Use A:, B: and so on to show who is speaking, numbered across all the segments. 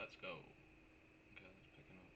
A: Let's go. Okay, it's picking up.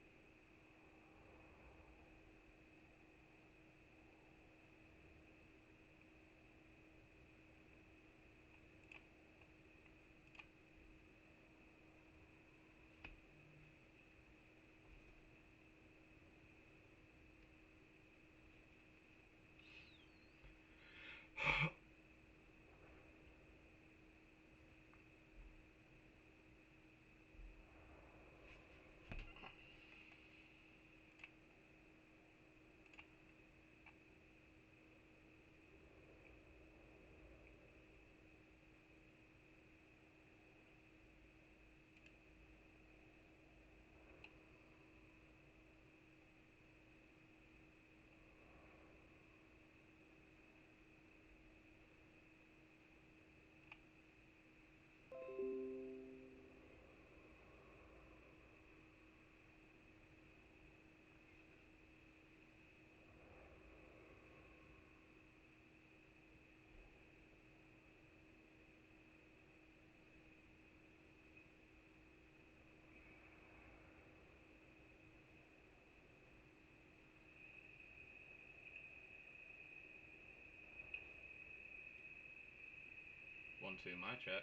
A: One, two, my check.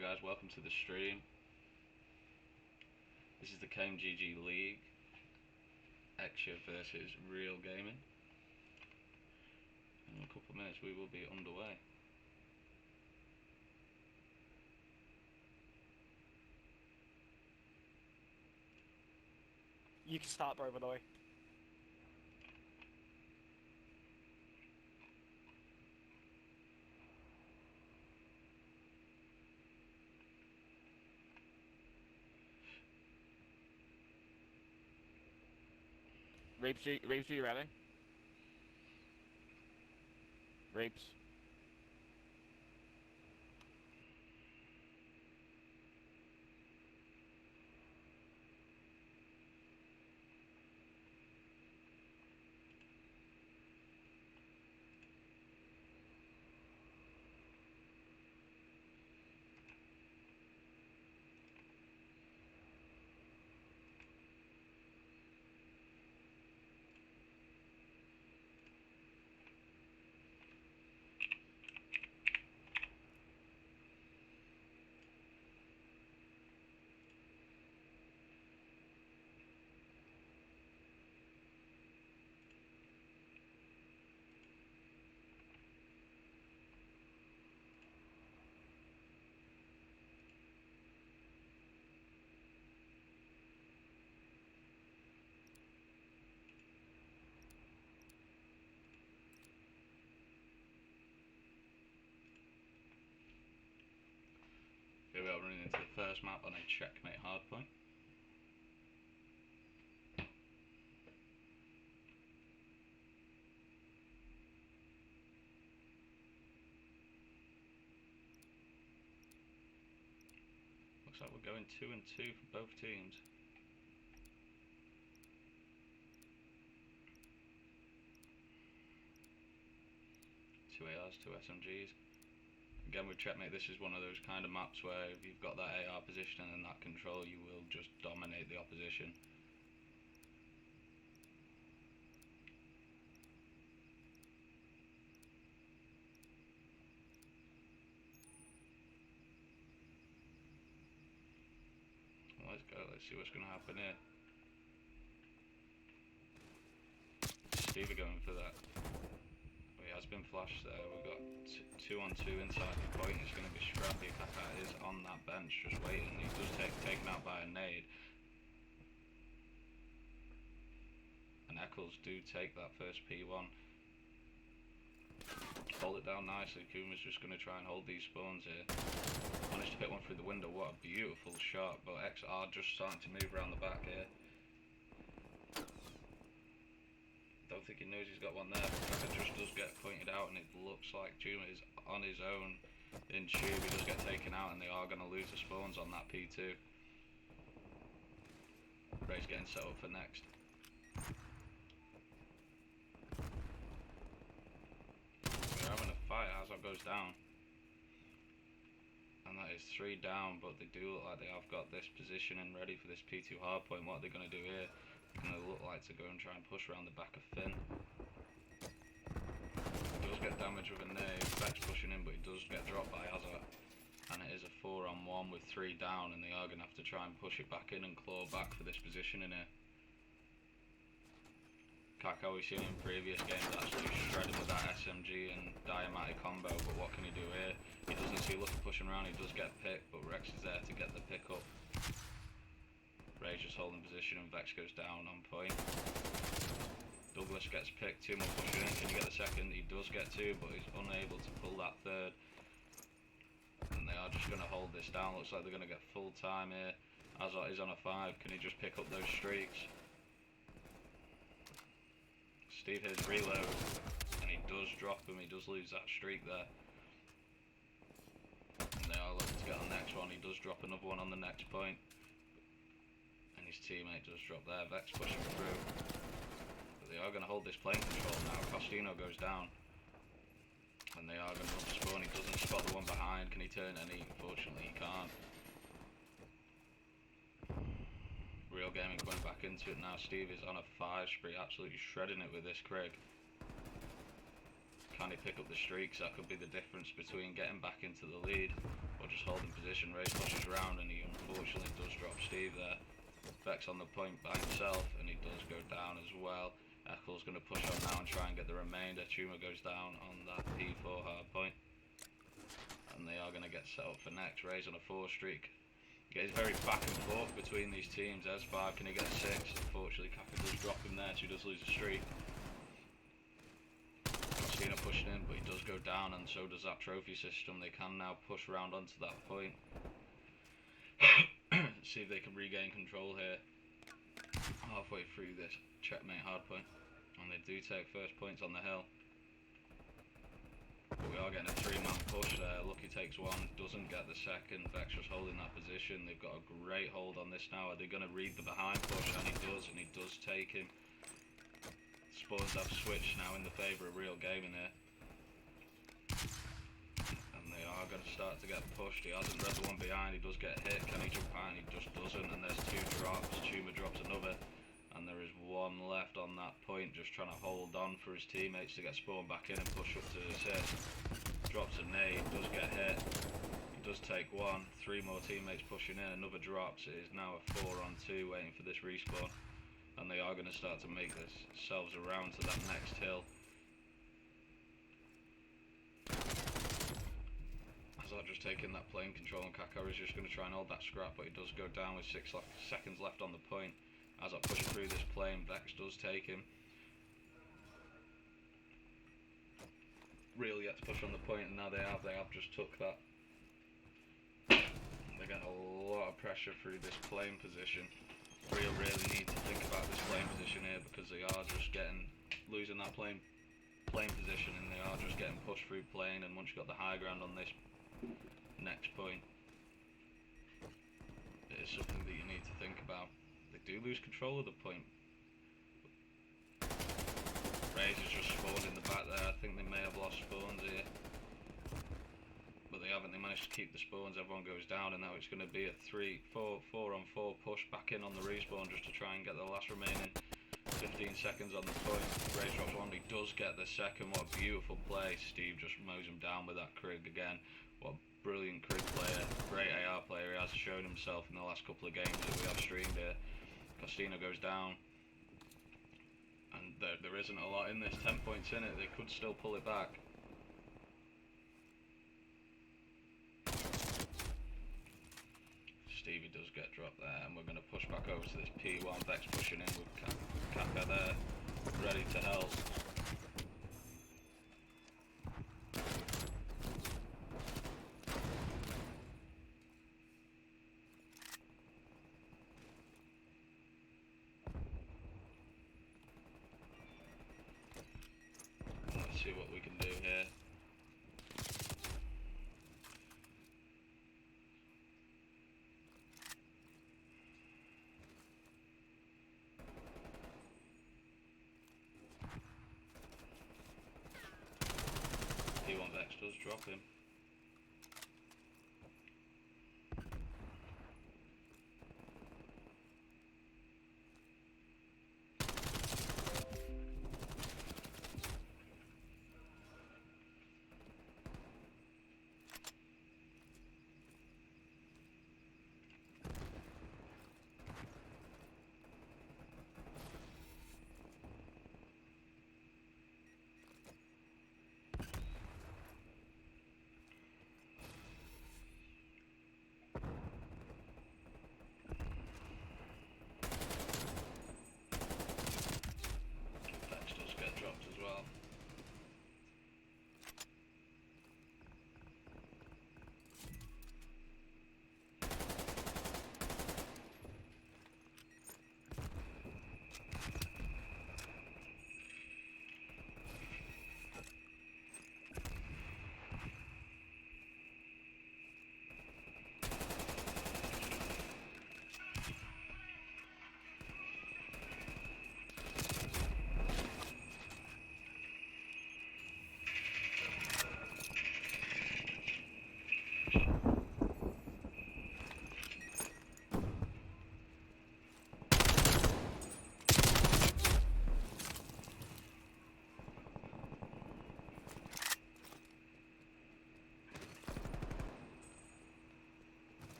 A: Hey guys, welcome to the stream. This is the KAIM GG League. Eclezya versus Real Gaming. In a couple of minutes we will be underway.
B: You can start, bro, by the way. Rapes, are you ready? Rapes.
A: Here we are running into the first map on a checkmate hardpoint. Looks like we're going 2 and 2 for both teams. Two ARs, two SMGs. Again with checkmate, this is one of those kind of maps where if you've got that AR position and that control, you will just dominate the opposition. Let's go, let's see what's going to happen here. Stevie going for that. Oh, he has been flashed there. We've got 2 on 2 inside the point. It's going to be scrappy. Kaka is on that bench just waiting. He does taken out by a nade. And Eccles do take that first P1. Hold it down nicely. Kuma's just going to try and hold these spawns here. Managed to hit one through the window. What a beautiful shot. But XR just starting to move around the back here. Don't think he knows he's got one there. Kaka just does get pointed out, and it looks like Juma is on his own in tube. He does get taken out, and they are going to lose the spawns on that P2. Ray's getting set up for next. We're having a fight. Hazard goes down. And that is 3 down, but they do look like they have got this positioning ready for this P2 hardpoint. What are they going to do here? They're going to look like to go and try and push around the back of Finn. He does get damage with a nade. Vex pushing in, but he does get dropped by Hazard. And it is a 4 on 1 with 3 down, and they are going to have to try and push it back in and claw back for this position in here. Kaka, we've seen in previous games actually shredding with that SMG and Diamati combo, but what can he do here? He doesn't see Lucky pushing around, he does get picked, but Rex is there to get the pick up. Ray's just holding position and Vex goes down on point. Douglas gets picked, 2 more pushing in, can you get the second? He does get 2, but he's unable to pull that third. And they are just going to hold this down, looks like they're going to get full time here. Azot is on a 5, can he just pick up those streaks? Steve hits reload, and he does drop him, he does lose that streak there. And they are looking to get on the next one, he does drop another one on the next point. And his teammate does drop there, Vex pushing through. But they are going to hold this plane control now, Costino goes down. And they are going to run the spawn, he doesn't spot the one behind, can he turn any? Unfortunately he can't. Real Gaming going back into it now. Steve is on a 5 spree, absolutely shredding it with this Craig. Can he pick up the streaks? That could be the difference between getting back into the lead or just holding position. Race pushes around and he unfortunately does drop Steve there. Vex on the point by himself and he does go down as well. Eccle's going to push on now and try and get the remainder. Tuma goes down on that P4 hard point. And they are going to get set up for next. Ray's on a 4 streak. It's very back and forth between these teams. There's 5, can he get 6? Unfortunately, Kaka does drop him there, so he does lose a streak. Costina pushing in, but he does go down, and so does that trophy system. They can now push around onto that point. See if they can regain control here. Halfway through this checkmate hardpoint. And they do take first points on the hill. But we are getting a 3-man push there. Lucky takes 1, doesn't get the second. Vex just holding that position. They've got a great hold on this now. Are they going to read the behind push? And he does take him. Spawns have switched now in the favour of real gaming here. And they are going to start to get pushed. He hasn't read the one behind. He does get hit. Can he jump out? And he just doesn't. And there's 2 drops. Tuma drops another. And there is 1 left on that point, just trying to hold on for his teammates to get spawned back in and push up to assist. Drops a nade, does get hit. He does take 1, 3 more teammates pushing in, another drops. It is now a 4-on-2 waiting for this respawn. And they are going to start to make themselves around to that next hill. Azat just taking that plane control, and Kaka is just going to try and hold that scrap, but he does go down with 6 seconds left on the point. As I push through this plane, Vex does take him. Really yet to push on the point, and now they have just took that. They're getting a lot of pressure through this plane position. Really need to think about this plane position here, because they are just losing that plane position, and they are just getting pushed through plane. And once you've got the high ground on this next point, it is something that you need to think about. They do lose control of the point. Razor's just spawned in the back there. I think they may have lost spawns here. But they haven't. They managed to keep the spawns. Everyone goes down, and now it's going to be a 4-on-4 push back in on the respawn just to try and get the last remaining 15 seconds on the point. Razor drops 1. He does get the second. What a beautiful play. Steve just mows him down with that Krig again. What a brilliant Krig player. Great AR player. He has shown himself in the last couple of games that we have streamed here. Costina goes down, and there isn't a lot in this. 10 points in it, they could still pull it back. Stevie does get dropped there, and we're going to push back over to this P1. Vex pushing in with Kaka there, ready to help. See what we can do here. P1 Vex does drop him.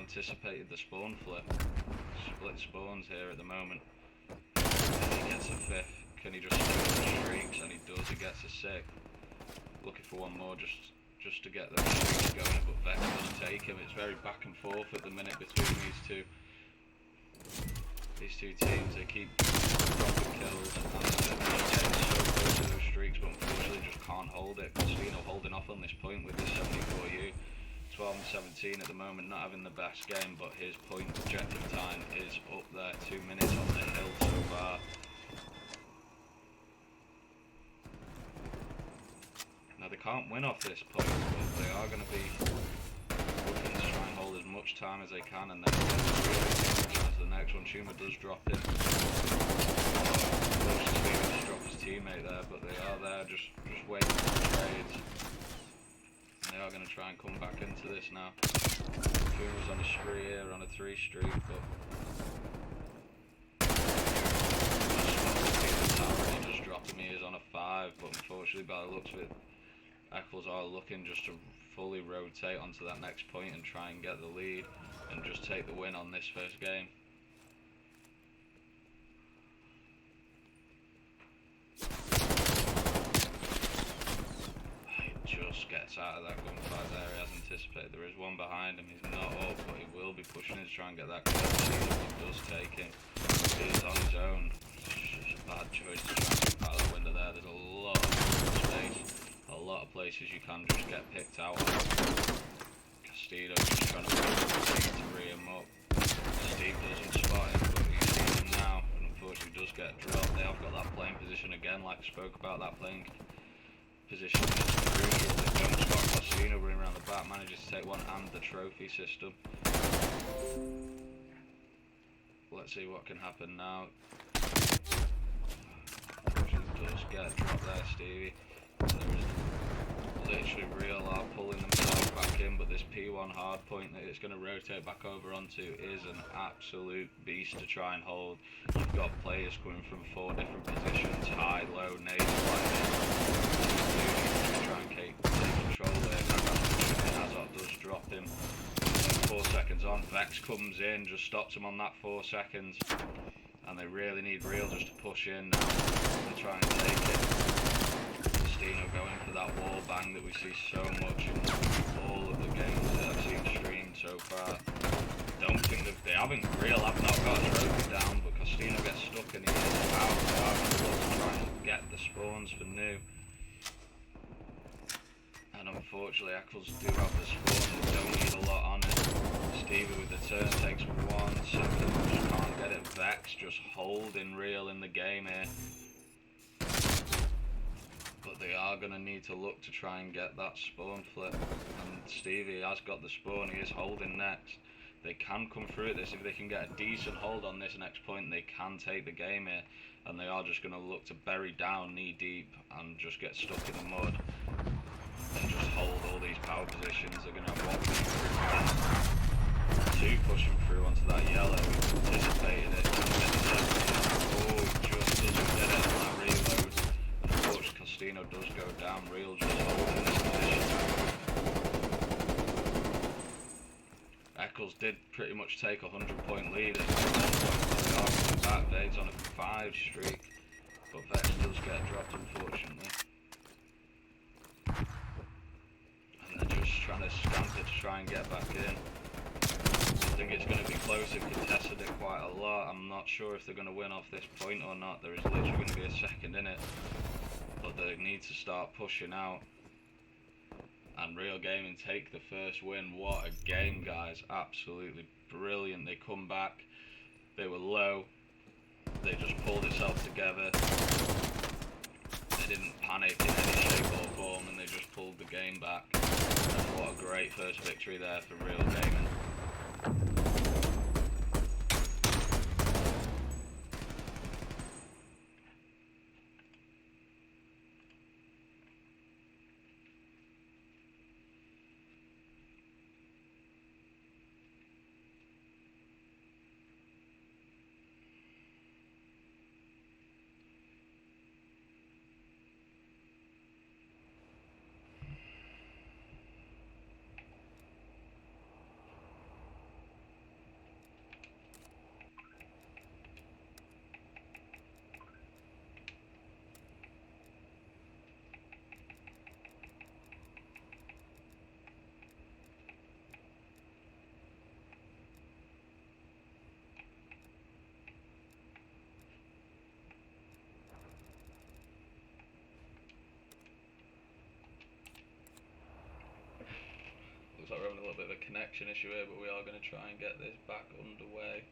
A: anticipated the spawn flip. Split spawns here at the moment. And he gets a 5th. Can he just steal the streaks? And he does. He gets a 6th. Looking for one more just to get those streaks going, but Vex doesn't take him. It's very back and forth at the minute between these two. These two teams, they keep dropping kills and they're getting so close to those streaks, but unfortunately just can't hold it. Costino holding off on this point with this 74U. 12 and 17 at the moment, not having the best game, but his point objective time is up there. 2 minutes on the hill so far. Now they can't win off this point, but they are going to be looking to try and hold as much time as they can, and then as the next one. Schumer does drop in. Just drop his teammate there, but they are there just waiting for the trades. And they are going to try and come back into this now. Kuma's on a spree here, on a 3 streak, but just dropping me is on a 5, but unfortunately by the looks of it, Eccles are looking just to fully rotate onto that next point and try and get the lead and just take the win on this first game. He just gets out of that gunfight there. He has anticipated there is one behind him. He's not up, but he will be pushing in to try and get that kill. He does take him. He is on his own. It's just a bad choice to try and get out of that window there. There's a lot of space. A lot of places you can just get picked out. Castillo just trying to free him up. Steve doesn't spot him, but he sees him now, and unfortunately does get dropped. They have got that playing position again, like I spoke about. That playing position is crucial. They don't spot Castillo running around the back, manages to take one and the trophy system. Let's see what can happen now. Unfortunately does get dropped there, Stevie. Literally Real are pulling themselves back in, but this P1 hard point that it's going to rotate back over onto is an absolute beast to try and hold. You've got players coming from 4 different positions, high, low, nade, to try and take control there. Hazard does drop him. 4 seconds on, Vex comes in, just stops him on that 4 seconds, and they really need Real just to push in now to try and take it. Going for that wall bang that we see so much in all of the games that I've seen streamed so far. Don't think that they haven't Real have not got a trophy down, but Costino gets stuck and he gets out. They are going to look to try and get the spawns for new. And unfortunately Eccles do have the spawn, they don't need a lot on it. Stevie with the turn takes 1 second, just can't get it. Vex just holding Real in the game here. But they are going to need to look to try and get that spawn flip. And Stevie has got the spawn, he is holding next. They can come through at this. If they can get a decent hold on this next point, they can take the game here. And they are just going to look to bury down knee deep and just get stuck in the mud. And just hold all these power positions. They're going to have 1 2 pushing through onto that yellow. Anticipated it. Oh, just doesn't get it on that reload. Unfortunately, Costino does go down. Real just holding this position. Eccles did pretty much take a 100-point lead at one point. Back Vade's on a 5 streak, but Vex does get dropped, unfortunately. And they're just trying to scamp it to try and get back in. I think it's going to be close. They've contested it quite a lot. I'm not sure if they're going to win off this point or not. There is literally going to be a second in it. But they need to start pushing out. And Real Gaming take the first win. What a game, guys. Absolutely brilliant. They come back. They were low. They just pulled itself together. They didn't panic in any shape or form, and they just pulled the game back. And what a great first victory there for Real Gaming. little bit of a connection issue here, but we are going to try and get this back underway.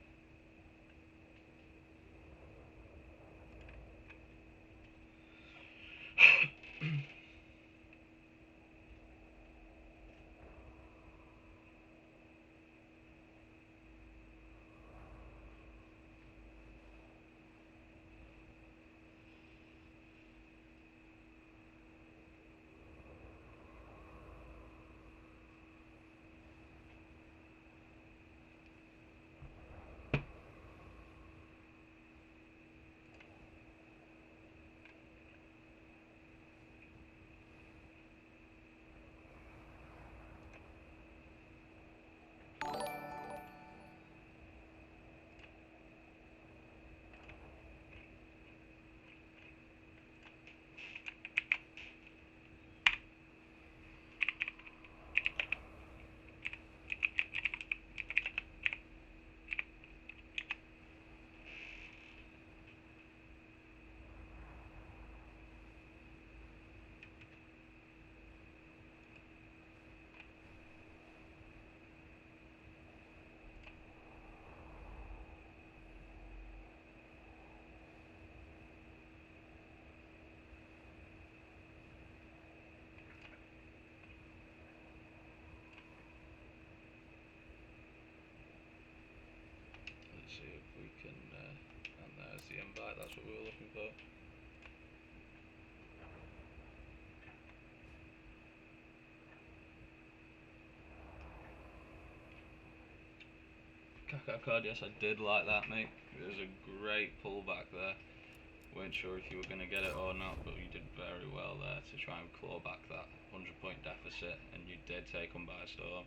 A: Let's see if we can, and there's the invite, that's what we were looking for. Kaká card, yes, I did like that, mate. It was a great pullback there. Weren't sure if you were going to get it or not, but you did very well there to try and claw back that 100-point deficit, and you did take them by storm.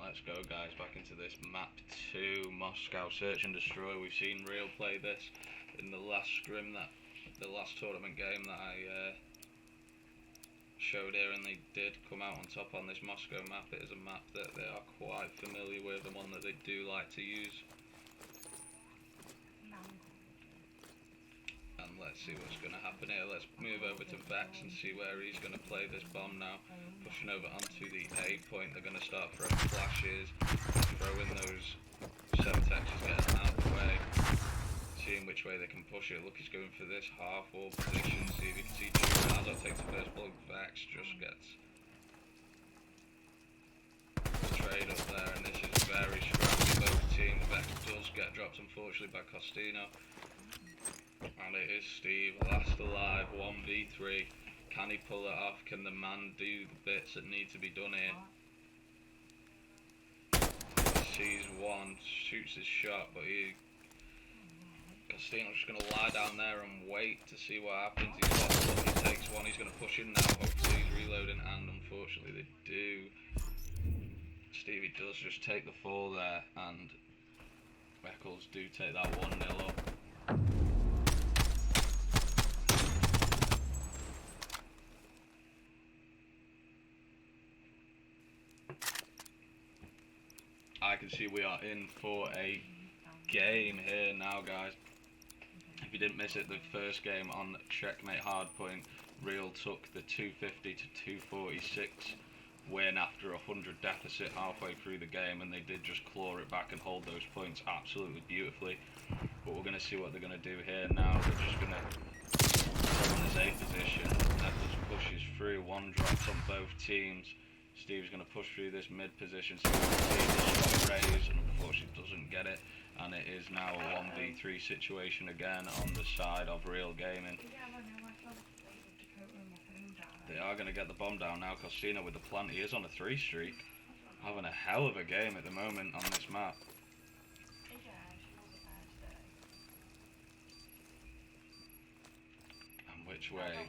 A: Let's go, guys, back into this map 2, Moscow Search and Destroy. We've seen Real play this in the last scrim, the last tournament game that I showed here, and they did come out on top on this Moscow map. It is a map that they are quite familiar with, and one that they do like to use. And let's see what's going to happen here. Let's move over to Vex and see where he's going to play this bomb now. Pushing over onto the A point, they're going to start throwing flashes, throwing those Semtexes, getting out of the way, seeing which way they can push it. Look, he's going for this half wall position. See if you can see Azot takes the first blow. Vex just gets trade up there, and this is very scrappy, both teams. Vex does get dropped, unfortunately, by Costino. And it is Steve, last alive, 1v3. Can he pull it off? Can the man do the bits that need to be done here? Sees one, shoots his shot, but Costino's just going to lie down there and wait to see what happens. He's got one, he takes one, he's going to push in now. Hopefully he's reloading, and unfortunately they do. Stevie does just take the fall there, and Eccles do take that 1-0 up. I can see we are in for a game here now, guys. If you didn't miss it, the first game on Checkmate Hardpoint, Real took the 250 to 246 win after 100 deficit halfway through the game, and they did just claw it back and hold those points absolutely beautifully. But we're going to see what they're going to do here now. They're just going to hold this A position. Eccles pushes through, one drops on both teams. Steve's going to push through this mid position, so you can see the shot raise, and unfortunately doesn't get it. And it is now a 1v3 situation again on the side of Real Gaming. They are going to get the bomb down now. Costino with the plant. He is on a 3 streak. Having a hell of a game at the moment on this map. And which way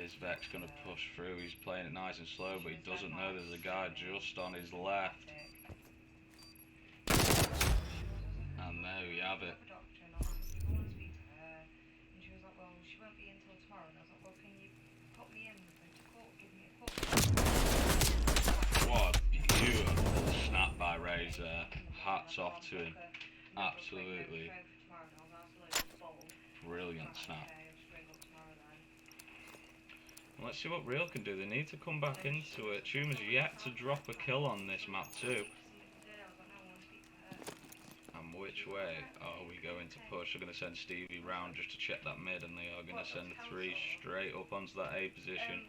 A: is Vex going to push through? He's playing it nice and slow, but he doesn't know there's a guy just on his left. And there we have it. What a beautiful snap by Razor. Hats off to him. Absolutely brilliant snap. Let's see what Real can do. They need to come back into it. Tuma's yet to drop a kill on this map too. And which way are we going to push? They're going to send Stevie round just to check that mid, and they are going to send 3 straight up onto that A position.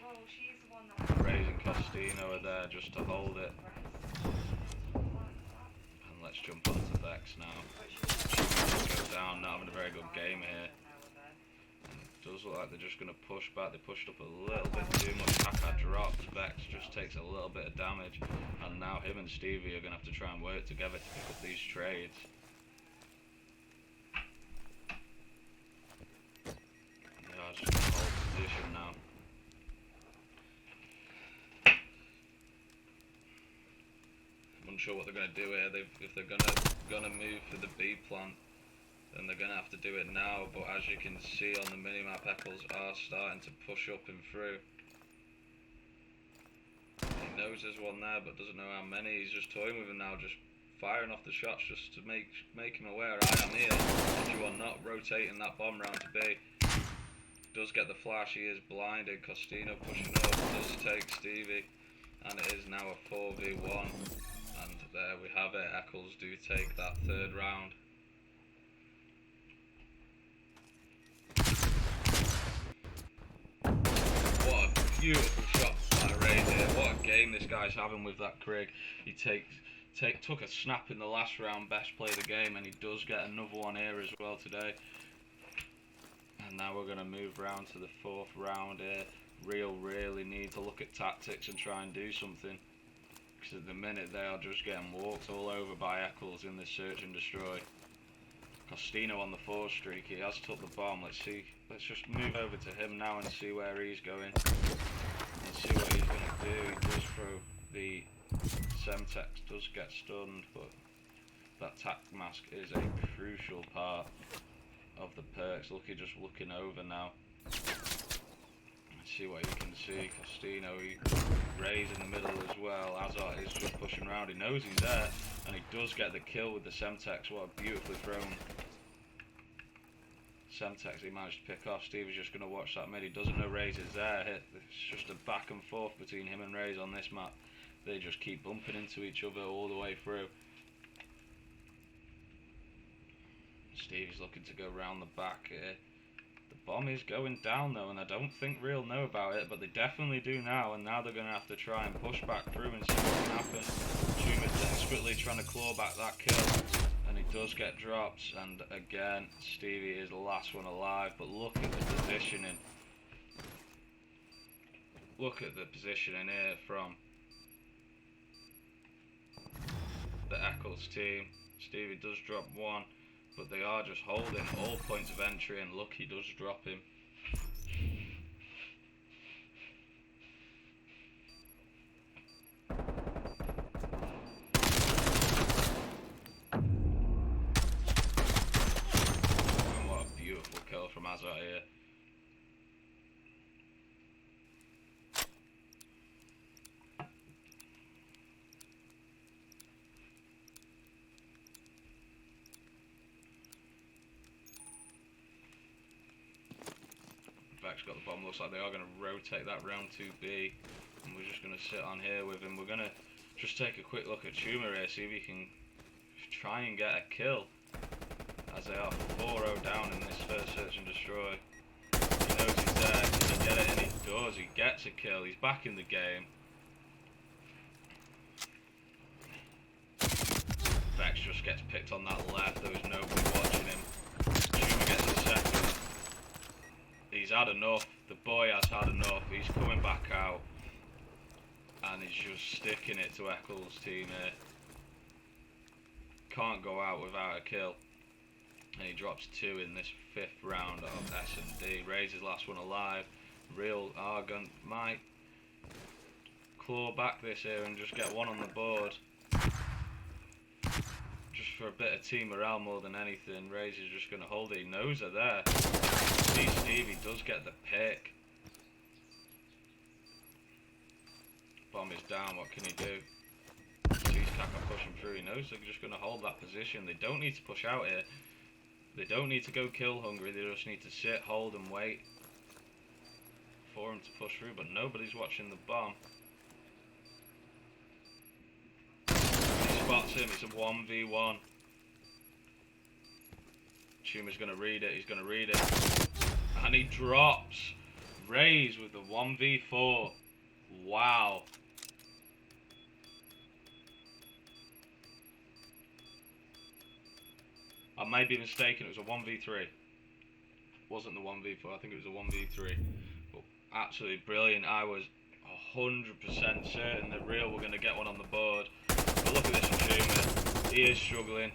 A: Raze and Costino are there just to hold it. And let's jump onto Vex now. Go down, not having a very good game here. Does look like they're just going to push back. They pushed up a little bit too much. Haka dropped. Vex just takes a little bit of damage. And now him and Stevie are going to have to try and work together to pick up these trades. They are just going to hold position now. I'm unsure what they're going to do here. If they're going to move for the B plant, then they're going to have to do it now, but as you can see on the minimap, Eccles are starting to push up and through. He knows there's one there, but doesn't know how many. He's just toying with him now, just firing off the shots just to make him aware, I am here. If you are not rotating that bomb round to B. Does get the flash, he is blinded. Costino pushing up, does take Stevie, and it is now a 4v1. And there we have it, Eccles do take that 3rd round. What a beautiful shot by Ray here. What a game this guy's having with that Krig. He took a snap in the last round, best play of the game, and he does get another one here as well today. And now we're going to move round to the 4th round here. Real really need to look at tactics and try and do something. Because at the minute they are just getting walked all over by Eccles in this search and destroy. Costino on the 4 streak, he has took the bomb. Let's just move over to him now and see where he's going. And see what he's going to do. He does throw the Semtex, does get stunned, but that tac mask is a crucial part of the perks. Look, he's just looking over now. Let's see what he can see. Costino, he Ray's in the middle as well. Azar is just pushing around. He knows he's there, and he does get the kill with the Semtex. What a beautifully thrown Semtex he managed to pick off. Stevie's just going to watch that mid. He doesn't know Ray's is there. It's just a back and forth between him and Ray's on this map. They just keep bumping into each other all the way through. Stevie's looking to go round the back here. The bomb is going down though, and I don't think Real know about it, but they definitely do now, and now they're going to have to try and push back through and see what can happen. Tuma's desperately trying to claw back that kill, and he does get drops, and again, Stevie is the last one alive, but look at the positioning. Look at the positioning here from the Eccles team. Stevie does drop one, but they are just holding all points of entry, and look, he does drop him. And what a beautiful kill from Azar here. Vex got the bomb. Looks like they are going to rotate that round 2B. And we're just going to sit on here with him. We're going to just take a quick look at Tumor here, see if he can try and get a kill. As they are 4-0 down in this first search and destroy. He knows he's there, can he get it? And he does, he gets a kill, he's back in the game. Vex just gets picked on that left, there was nobody watching him. Tumor gets a second. He's had enough, the boy has had enough, he's coming back out. And he's just sticking it to Eccles' team here. Can't go out without a kill. And he drops 2 in this 5th round of S&D. Ray's his last one alive. Real Argon might claw back this here and just get 1 on the board. Just for a bit of team morale more than anything. Ray's is just going to hold it. He knows they're there. See Stevie does get the pick. Bomb is down, what can he do? Sees Kaka pushing through, he knows they're just going to hold that position. They don't need to push out here. They don't need to go kill hungry, they just need to sit, hold and wait for him to push through, but nobody's watching the bomb. He spots him, it's a 1v1. Tumor's going to read it, he's going to read it. And he drops Rays with the 1v4. Wow. I may be mistaken, it was a 1v3. Wasn't the 1v4, I think it was a 1v3. But absolutely brilliant. I was 100% certain that Real were going to get 1 on the board. But look at this from Tumor. He is struggling.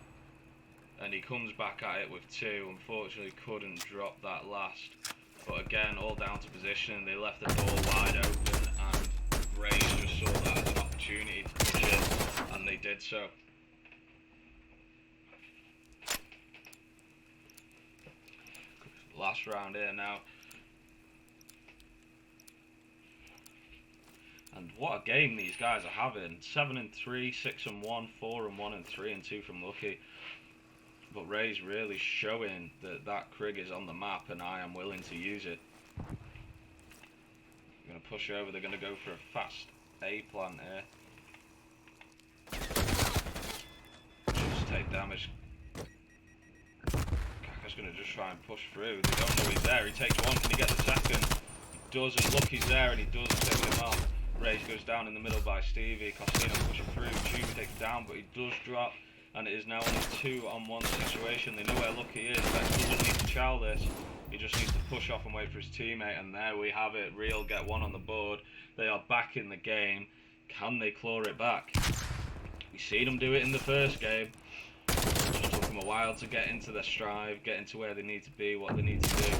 A: And he comes back at it with 2. Unfortunately couldn't drop that last. But again, all down to positioning. They left the door wide open and Rays just saw that as an opportunity to push it. And they did so. Last round here now. And what a game these guys are having. 7-3, 6-1, 4-1 and 3-2 from Lucky. But Ray's really showing that that Krig is on the map and I am willing to use it. They're going to push over, they're going to go for a fast A plant here. Just take damage. Kaka's going to just try and push through. They don't know he's there. He takes 1. Can he get the second? He doesn't. Look, he's there and he does take him off. Rays goes down in the middle by Stevie. Costino pushing through. Tumor takes down, but he does drop. And it is now on a 2-on-1 situation. They know where Lucky is. Vex doesn't need to chow this. He just needs to push off and wait for his teammate. And there we have it. Real get 1 on the board. They are back in the game. Can they claw it back? We've seen them do it in the first game. It took them a while to get into their stride, get into where they need to be, what they need to do.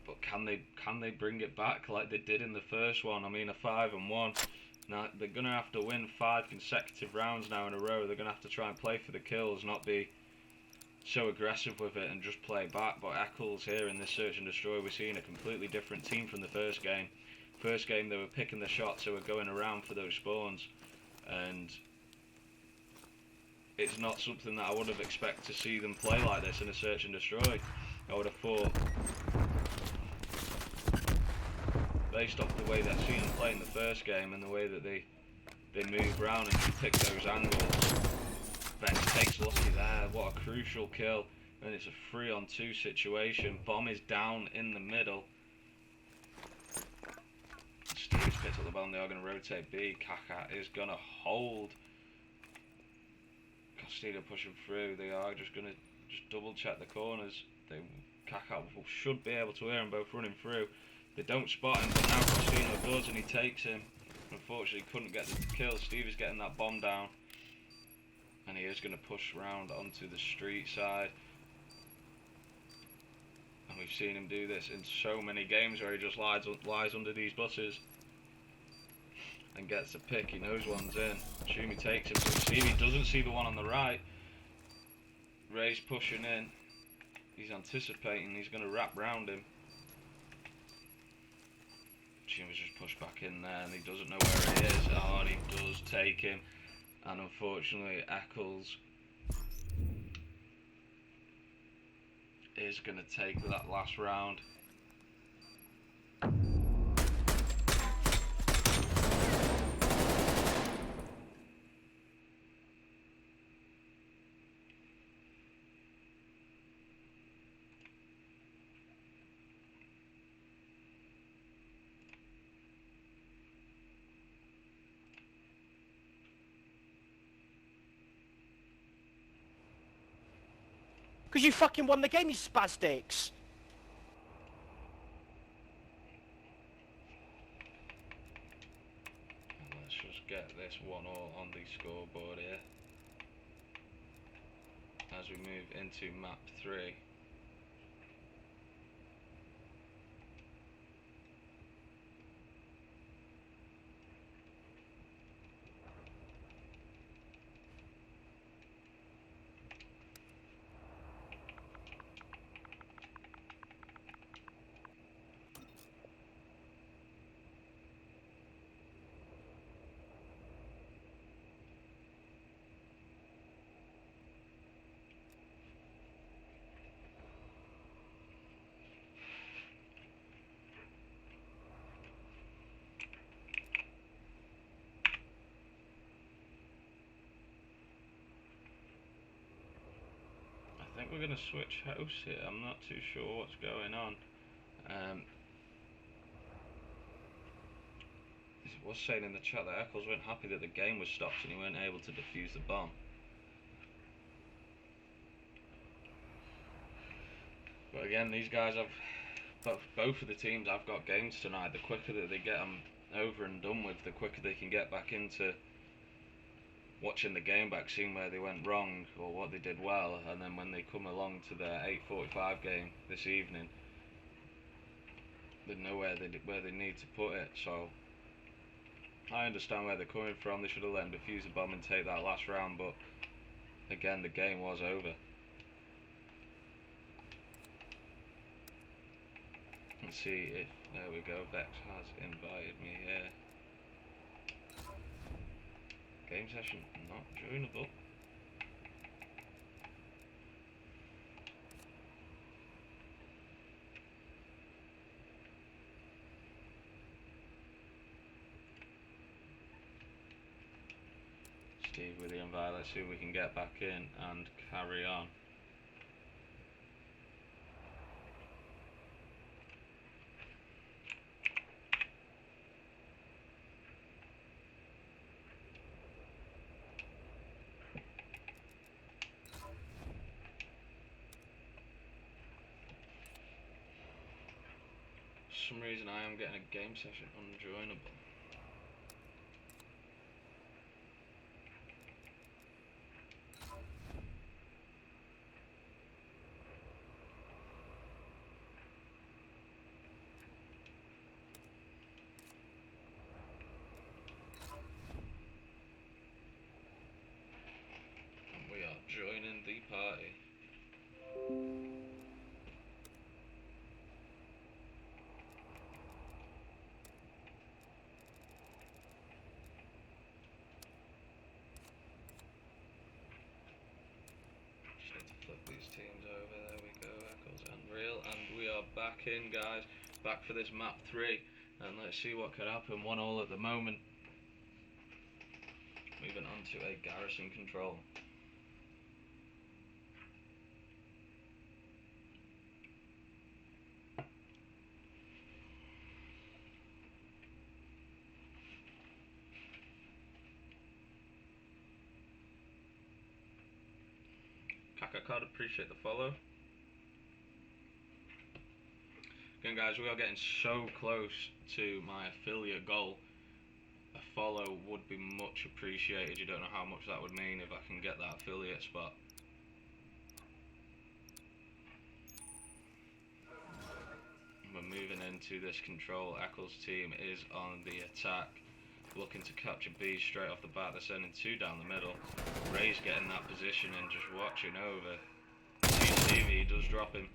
A: But can they bring it back like they did in the first one? I mean, a 5-1. Now they're going to have to win 5 consecutive rounds now in a row. They're going to have to try and play for the kills, not be so aggressive with it and just play back. But Eccles here in this search and destroy, we're seeing a completely different team from the first game. First game they were picking the shots, they were going around for those spawns, and it's not something that I would have expected to see them play like this in a search and destroy. I would have thought, based off the way that I've seen them play in the first game and the way that they move around and can pick those angles. Vex takes Lucky there, what a crucial kill, and it's a 3-on-2 situation. Bomb is down in the middle. Steve's picked up the bomb, they are going to rotate B. Kaka is going to hold. Costino pushing through, they are just going to double check the corners. Kaka should be able to hear them both running through. They don't spot him, but now Costino does and he takes him. Unfortunately couldn't get the kill. Steve is getting that bomb down. And he is going to push round onto the street side. And we've seen him do this in so many games where he just lies under these buses. And gets the pick, he knows one's in. Shumi takes him, but Stevie doesn't see the one on the right. Ray's pushing in. He's anticipating, he's going to wrap round him. Shumi's just pushed back in there and he doesn't know where he is. Oh, and he does take him. And unfortunately, Eccles is going to take that last round.
B: Because you fucking won the game, you spastics.
A: Let's just get this 1-1 on the scoreboard here. As we move into map 3. I think we're going to switch house here. I'm not too sure what's going on. It was saying in the chat that Eccles weren't happy that the game was stopped and he weren't able to defuse the bomb. But again, these guys have, both of the teams have got games tonight. The quicker that they get them over and done with, the quicker they can get back into watching the game back, seeing where they went wrong or what they did well, and then when they come along to their 8:45 game this evening, they know where they need to put it. So I understand where they're coming from. They should have let them defuse the bomb and take that last round, but again, the game was over. Let's see if, there we go, Vex has invited me here. Game session not joinable. Steve with the invite, let's see if we can get back in and carry on. For some reason I am getting a game session unjoinable. And we are joining the party. These teams over, there we go, Eccles and Real, and we are back in, guys, back for this map 3, and let's see what could happen. 1-1 at the moment, moving on to a garrison control. Kakakad, appreciate the follow. Again, guys, we are getting so close to my affiliate goal. A follow would be much appreciated. You don't know how much that would mean if I can get that affiliate spot. We're moving into this control. Eccles' team is on the attack, looking to capture B straight off the bat. They're sending 2 down the middle. Ray's getting that position and just watching over. Sees Stevie, he does drop him.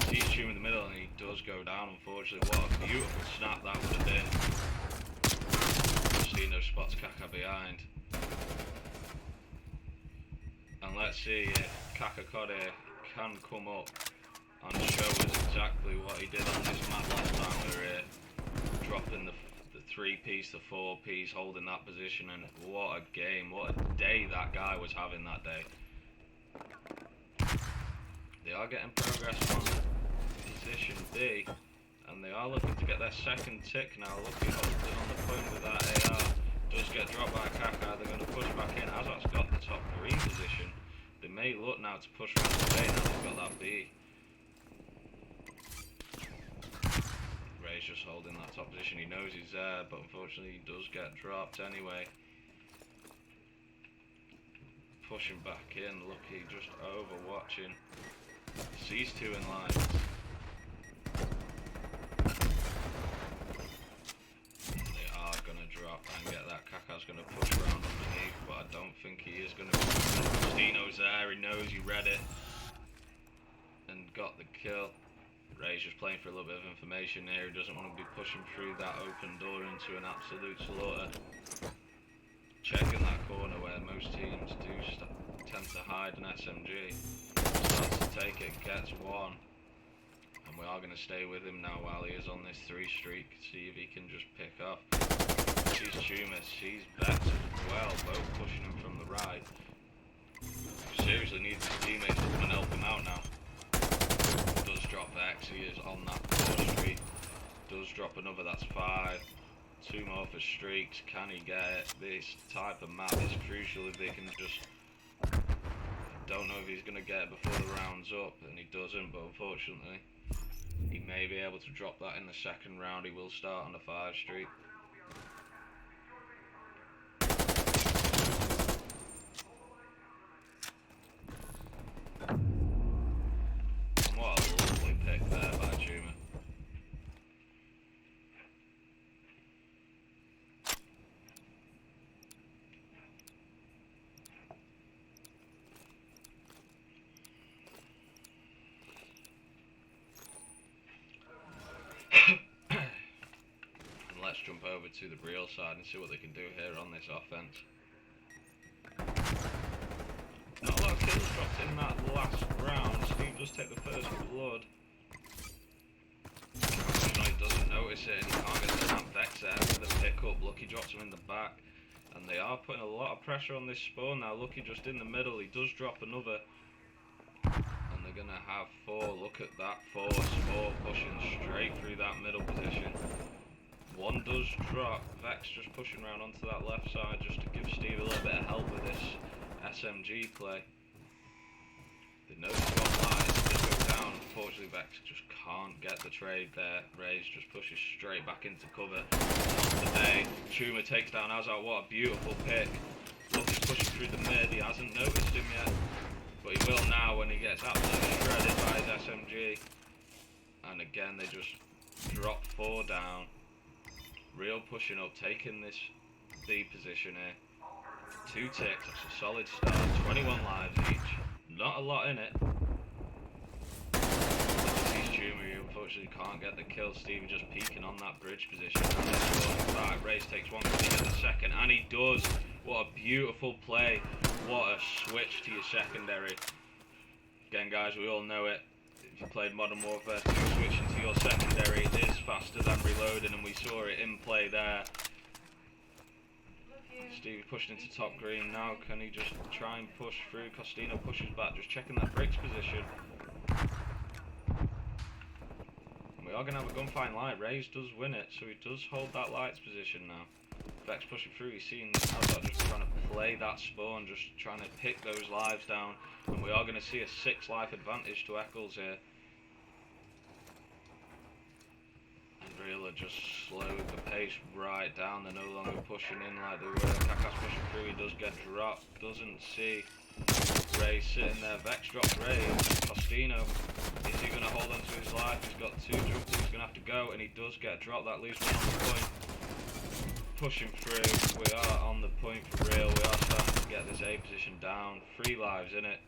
A: Sees Chum in the middle and he does go down, unfortunately. What a beautiful snap that would have been. Seeing those spots Kaka behind. And let's see if Kakakode can come up and show us exactly what he did on this map last time we were here. Dropping the 3-piece, the 4-piece, holding that position, and what a game, what a day that guy was having that day. They are getting progress on position B, and they are looking to get their second tick now. Looking on the point with that AR, does get dropped by Kaka. They're going to push back in. Azot's got the top green position, They may look now to push around the bay now they've got that B. Ray's just holding that top position. He knows he's there, but unfortunately he does get dropped anyway. Pushing back in, Lucky just overwatching. Sees two in line. They are gonna drop and get that. Kaka's gonna push around underneath, but I don't think he is gonna. Dino's there, he knows, he read it and got the kill. Ray's just playing for a little bit of information here. He doesn't want to be pushing through that open door into an absolute slaughter. Checking that corner where most teams do tend to hide an SMG. Starts to take it, gets one. And we are going to stay with him now while he is on this 3 streak. See if he can just pick up. She's Tumis, she's Vex as well, both pushing him from the right. Seriously needs his teammates to come and help him out now. Does drop Vex, he is on that 4 streak. Does drop another, that's 5. 2 more for streaks. Can he get it? This type of map is crucial if they can just... Don't know if he's going to get it before the round's up, and he doesn't, but unfortunately he may be able to drop that in the second round. He will start on the 5 streak. And what a lovely pick there by Tuma. Let's jump over to the real side and see what they can do here on this offense. Not a lot of kills dropped in that last round. Steve does take the first blood. He doesn't notice it and he can't get the damn Vex there with the pickup. Lucky drops him in the back. And they are putting a lot of pressure on this spawn now. Lucky just in the middle. He does drop another. And they're going to have 4. Look at that force. 4 pushing straight through that middle position. 1 does drop. Vex just pushing around onto that left side just to give Steve a little bit of help with this SMG play. They know he's got lights, they go down. Unfortunately, Vex just can't get the trade there. Raze just pushes straight back into cover. Onto the bay. Tuma takes down Azar. What a beautiful pick. Look, he's pushing through the mid. He hasn't noticed him yet, but he will now when he gets absolutely shredded by his SMG. And again, they just drop 4 down. Real pushing up, taking this B position here. 2 ticks, that's a solid start. 21 lives each. Not a lot in it. He's Tuma, who unfortunately can't get the kill. Steven just peeking on that bridge position. Back. Race takes 1, can he get the second? And he does. What a beautiful play. What a switch to your secondary. Again, guys, we all know it. If you played Modern Warfare 2, switching to your secondary is faster than reloading, and we saw it in play there. Stevie pushed into top green now. Can he just try and push through? Costino pushes back, just checking that bricks position. And we are going to have a gunfight light. Raze does win it, so he does hold that lights position now. Vex pushing through, he's seen Hazard just trying to play that spawn, just trying to pick those lives down. And we are going to see a 6 life advantage to Eccles here. And Real are just slowed the pace right down. They're no longer pushing in like they were. Kaka's pushing through, he does get dropped. Doesn't see Ray sitting there. Vex drops Ray. Costino, is he going to hold on to his life? He's got 2 jumps, he's going to have to go, and he does get dropped. That leaves 1 on the point. Pushing through, we are on the point for Real. We are starting to get this A position down. 3 lives in it.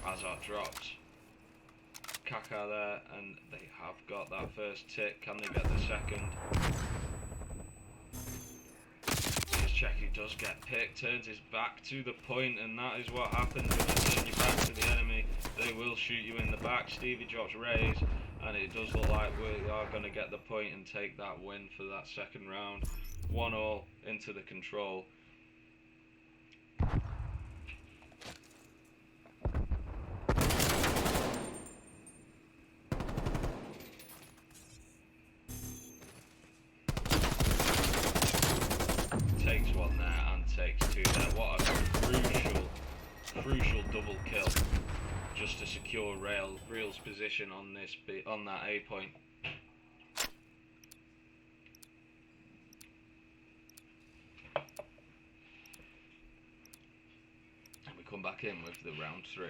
A: Hazard drops. Kaka there, and they have got that first tick. Can they get the second? His check, he does get picked, turns his back to the point, and that is what happens when you turn your back to the enemy. They will shoot you in the back. Stevie drops Raze, and it does look like we are going to get the point and take that win for that second round. 1-all into the control. Takes 1 there and takes 2 there. What a crucial double kill just to secure Real's position on this on that A point. And we come back in with the round 3.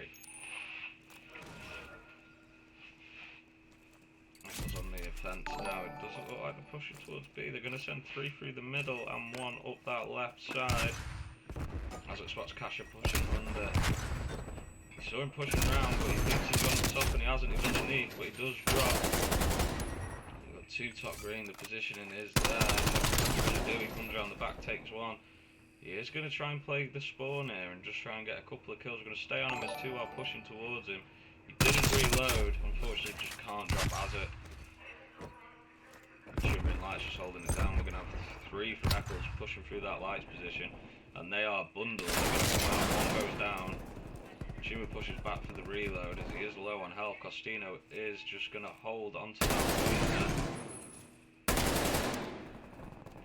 A: Eccles on the offence now. It doesn't look like they're pushing towards B. They're going to send 3 through the middle and 1 up that left side. As it spots Kasha pushing under. He saw him pushing around, but he thinks he's on the top and he hasn't. He's underneath, but he does drop. We've got 2 top green. The positioning is there. What's he going to do? He comes around the back, takes 1. He is going to try and play the spawn here and just try and get a couple of kills. We're going to stay on him as 2 are pushing towards him. He didn't reload. Unfortunately, just can't drop as it. Shimmering lights just holding it down. We're going to have 3 from Eccles pushing through that lights position. And they are bundled. One goes down. Shima pushes back for the reload as he is low on health. Costino is just going to hold onto that point there.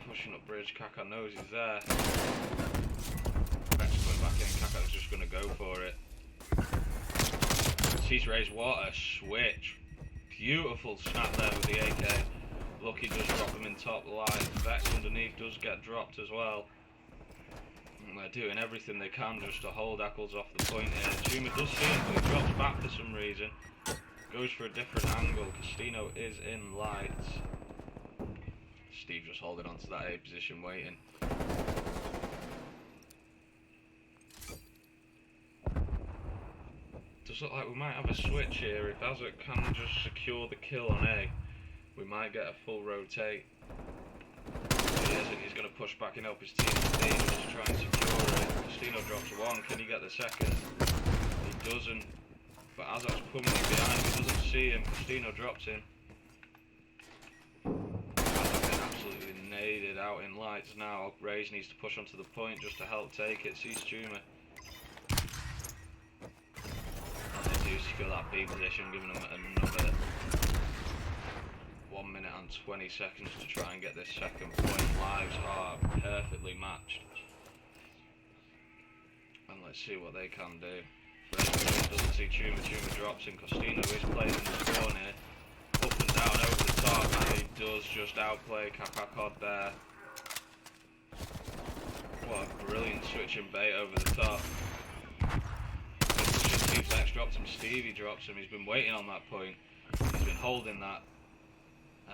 A: Pushing up bridge. Kaka knows he's there. Beck's going back in. Kaka's just going to go for it. Sees raised. What a switch. Beautiful snap there with the AK. Lucky does drop him in top light. Beck's underneath does get dropped as well. They're doing everything they can just to hold Eccles off the point here. Shuma does see him, but he drops back for some reason. Goes for a different angle. Costino is in lights. Steve just holding on to that A position, waiting. Does look like we might have a switch here. If Azuk can just secure the kill on A, we might get a full rotate. He's going to push back and help his team. Costino just try and secure it. Costino drops 1. Can he get the second? He doesn't. But Azok's coming behind him. He doesn't see him. Costino drops him. Azok getting absolutely naded out in lights now. Raze needs to push onto the point just to help take it. Sees Tuma. And they do secure that B position, giving them another 1 minute and 20 seconds to try and get this second point. Lives are perfectly matched. And let's see what they can do. Fraser doesn't see Tuma. Tuma drops in. Costino is playing in the spawn here. Up and down over the top, and he does just outplay Kakakod there. What a brilliant switch and bait over the top. Bex dropped him. Stevie drops him. He's been waiting on that point. He's been holding that.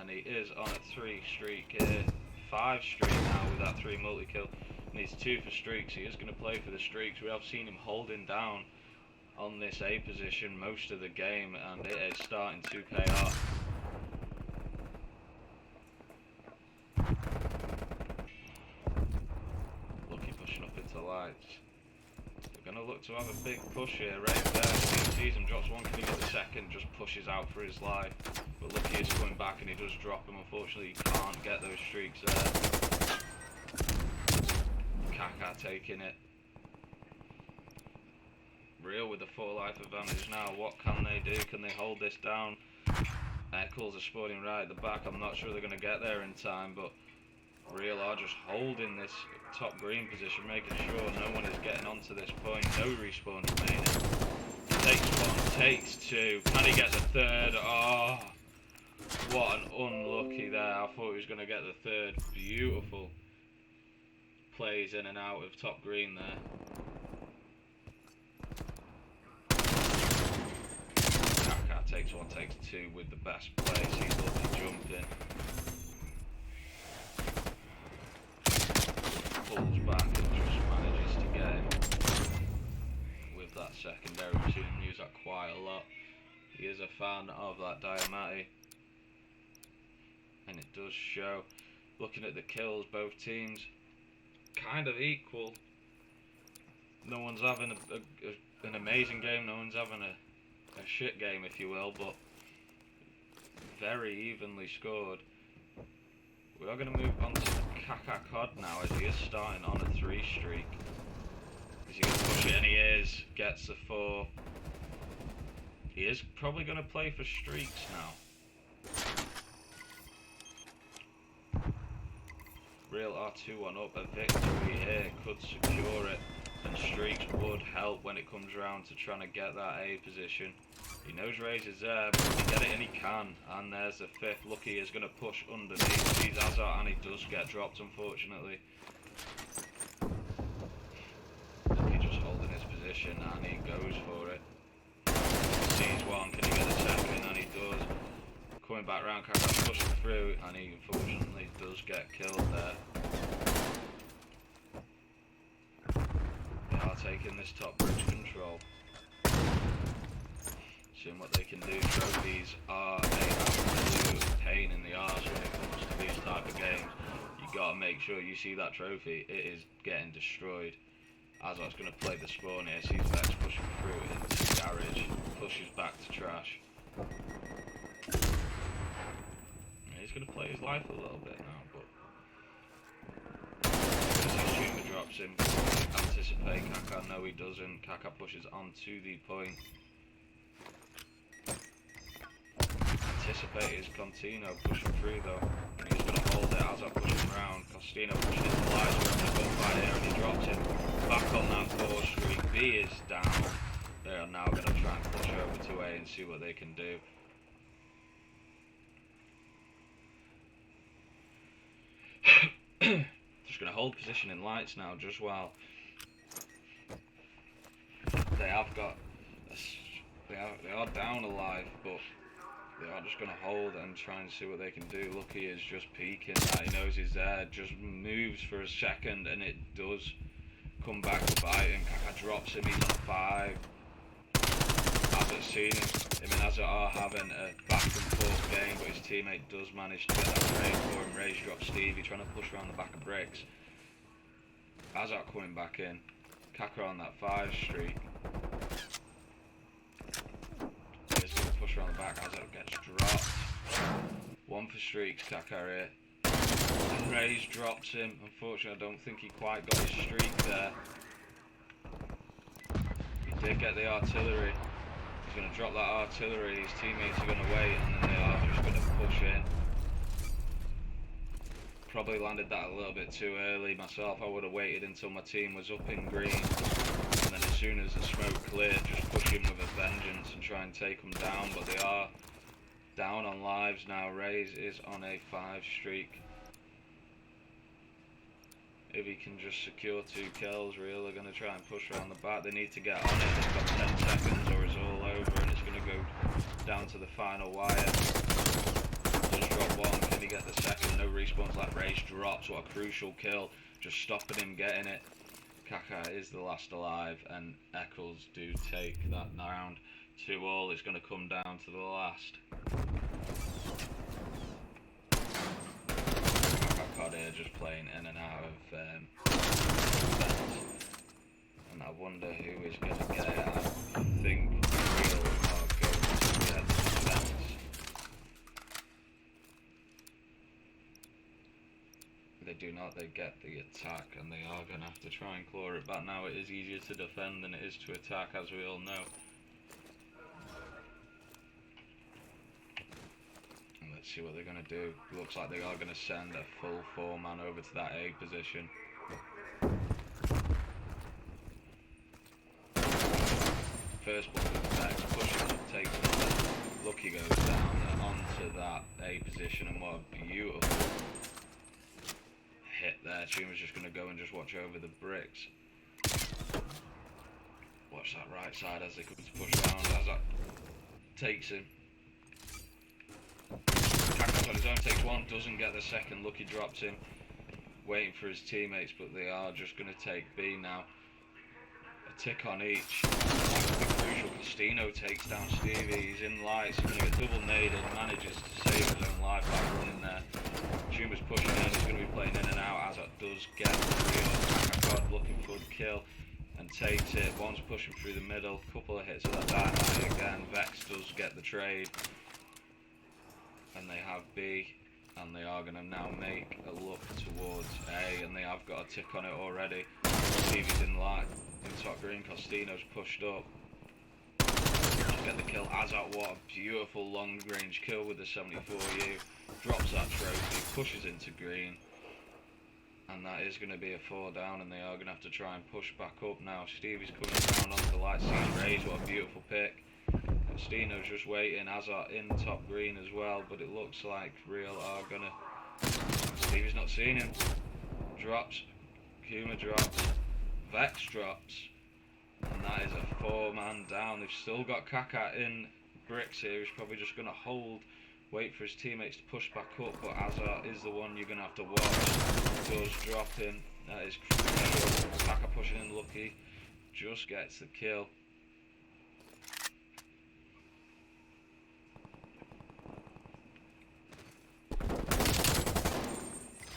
A: And he is on a 3 streak here. 5 streak now with that 3 multi-kill. Needs 2 for streaks. He is going to play for the streaks. We have seen him holding down on this A position most of the game, and it is starting to pay off. Lucky pushing up into lights. We're going to look to have a big push here. Right there. Sees him, drops 1. Can he get the second? Just pushes out for his life. But Lucky is coming back and he does drop him. Unfortunately, he can't get those streaks there. Kaka taking it. Real with the 4 life advantage now. What can they do? Can they hold this down? Eccles are spawning right at the back. I'm not sure they're going to get there in time, but Real are just holding this top green position, making sure no one is getting onto this point. No respawn remaining. Takes 1, takes 2. Can he get the third? Oh, what an unlucky there. I thought he was going to get the third. Beautiful plays in and out of top green there. Kaka takes 1, takes 2 with the best plays. He's lucky jumping. Pulls back and just manages to get him with that secondary. We've seen him use that quite a lot. He is a fan of that Diamati, and it does show. Looking at the kills, both teams kind of equal. No one's having an amazing game, no one's having a shit game, if you will, but very evenly scored. We are going to move on to Kakakod now, as he is starting on a 3 streak. Is he going to push it? And he is. Gets the 4. He is probably going to play for streaks now. Real are 2-1 up. A victory here could secure it. And streaks would help when it comes around to trying to get that A position. He knows Raze is there, but he get it and he can. And there's the 5th. Lucky is going to push underneath. Sees Azar and he does get dropped, unfortunately. Lucky just holding his position and he goes for it. Sees one, can he get the second? And he does. Coming back round, Kaka pushing through and he unfortunately does get killed there. They are taking this top bridge control. Seeing what they can do. Trophies are an absolute pain in the arse when it comes to these type of games. You gotta make sure you see that trophy. It is getting destroyed. Azar's gonna play the spawn here. Sees Vex pushing through into garage. Pushes back to trash. He's gonna play his life a little bit now, but Shuma drops him. Anticipate Kaka. No, he doesn't. Kaka pushes onto the point. Anticipate is Contino pushing through though. And he's going to hold it as I push him around. Costino pushing his lies around the gunfight here and he drops him. Back on that 4 streak. B is down. They are now going to try and push over to A and see what they can do. Just going to hold position in lights now just while they have got they are down alive, but they are just going to hold and try and see what they can do. Lucky is just peeking that he knows he's there, just moves for a second and it does come back to bite him. Kaka drops him, he's on 5. Azar's seen him and Azar are having a back and forth game, but his teammate does manage to get that trade for him. Rage drops Stevie, trying to push around the back of bricks. Azar coming back in. Kaka on that 5 streak. He's going to push around the back. Azar gets dropped. 1 for streaks, Kaka here. And Rage drops him. Unfortunately, I don't think he quite got his streak there. He did get the artillery. He's going to drop that artillery. His teammates are going to wait and then they are just going to push in. Probably landed that a little bit too early myself. I would have waited until my team was up in green. And then as soon as the smoke cleared, just push in with a vengeance and try and take them down. But they are down on lives now. Raze is on a 5 streak. If he can just secure 2 kills, Real are going to try and push around the back. They need to get on it. They've got 10 seconds or it's all over and it's going to go down to the final wire. Does drop 1. Can he get the second? No respawns like Rage drops. What a crucial kill. Just stopping him getting it. Kaka is the last alive and Eccles do take that round. 2-all. It's going to come down to the last. Here just playing in and out of defense. And I wonder who is going to get it. I think Real are going to get defense. They do not, they get the attack and they are going to have to try and claw it back. Now it is easier to defend than it is to attack, as we all know. Let's see what they're going to do. Looks like they are going to send a full 4-man over to that A position. First one with Vex, pushes up, takes it. Lucky goes down onto that A position, and what a beautiful hit there. Tuma's just going to go and just watch over the bricks. Watch that right side as they come to push around, as that takes him. Kaka's on his own, takes 1, doesn't get the second. Lucky drops him, waiting for his teammates, but they are just going to take B now. A tick on each. That could be crucial. Costino takes down Stevie, he's in lights, he's going to get double naded, manages to save his own life by running there. Tuma's pushing in, he's going to be playing in and out as it does get Real. Kaka looking for the kill and takes it. One's pushing through the middle, couple of hits of that dynamite again. Vex does get the trade. And they have B, and they are going to now make a look towards A, and they have got a tick on it already. Stevie's in light, in top green, Costino's pushed up. Just get the kill. Azar, what a beautiful long range kill with the 74U. Drops that trophy, pushes into green, And that is going to be a 4 down, and they are going to have to try and push back up now. Stevie's coming down onto the light scene raise. What a beautiful pick. Stino's just waiting. Hazard in top green as well, but it looks like Real are going to... Stevie's not seen him. Drops. Kuma drops. Vex drops. And that is a 4-man down. They've still got Kaká in bricks here. He's probably just going to hold, wait for his teammates to push back up, but Hazard is the one you're going to have to watch. Does drop in. That is crucial. Kaká pushing in, lucky. Just gets the kill.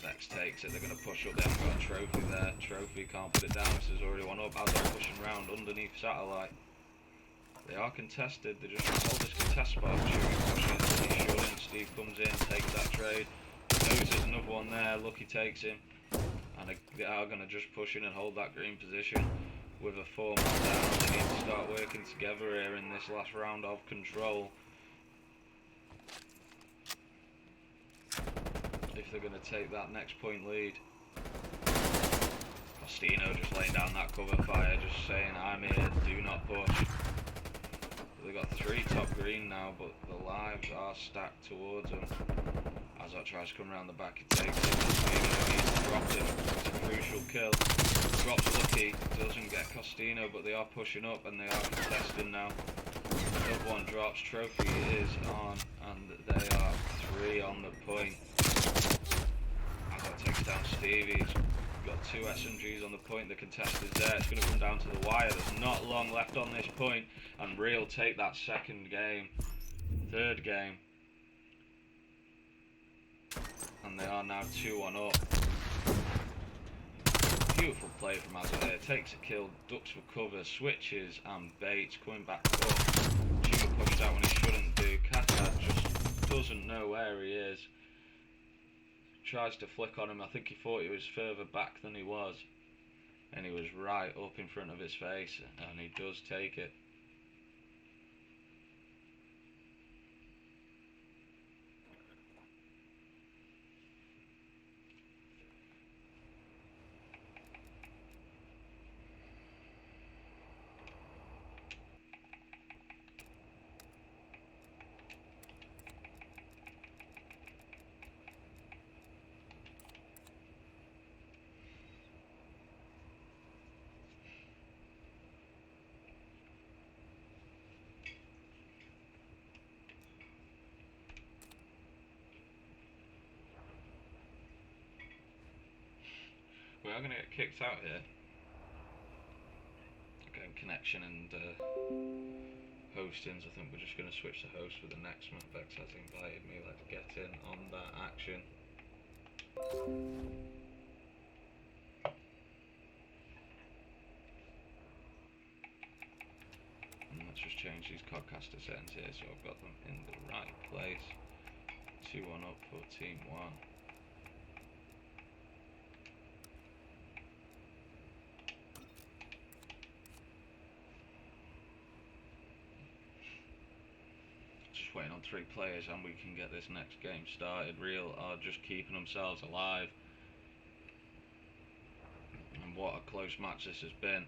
A: Vex takes it. They're going to push up. They haven't got a trophy there. Trophy can't put it down. So there's already one up. Hazard pushing round underneath Satellite. They are contested. They just hold this contest spot. Pushing. He shouldn't. Steve comes in, takes that trade. Knows there's another one there. Lucky takes him. And they are going to just push in and hold that green position with a 4-man down. They need to start working together here in this last round of control. If they're going to take that next point lead. Costino just laying down that cover fire, just saying, I'm here, do not push. They've got 3 top green now, but the lives are stacked towards them. Hazard tries to come around the back, he takes it. He's dropped it. It's a crucial kill. Drops Lucky, doesn't get Costino, but they are pushing up and they are contesting now. Another one drops, trophy is on, and they are 3 on the point. Hazard takes down Stevie. He's got 2 SMGs on the point. The contest is there. It's going to come down to the wire. There's not long left on this point, and Real take that second game, third game. And they are now 2-1 up. Beautiful play from Hazard here. Takes a kill, ducks for cover, switches and baits, coming back up. Chico pushed out when he shouldn't do. Kaká just doesn't know where he is. Tries to flick on him. I think he thought he was further back than he was. And he was right up in front of his face. And he does take it. We are going to get kicked out here. Again, connection and hostings. I think we're just going to switch to host for the next map. Vex has invited me. Let's get in on that action. And let's just change these codcaster settings here so I've got them in the right place. 2-1 up for Team 1. Waiting on 3 players and we can get this next game started. Real are just keeping themselves alive, and what a close match this has been.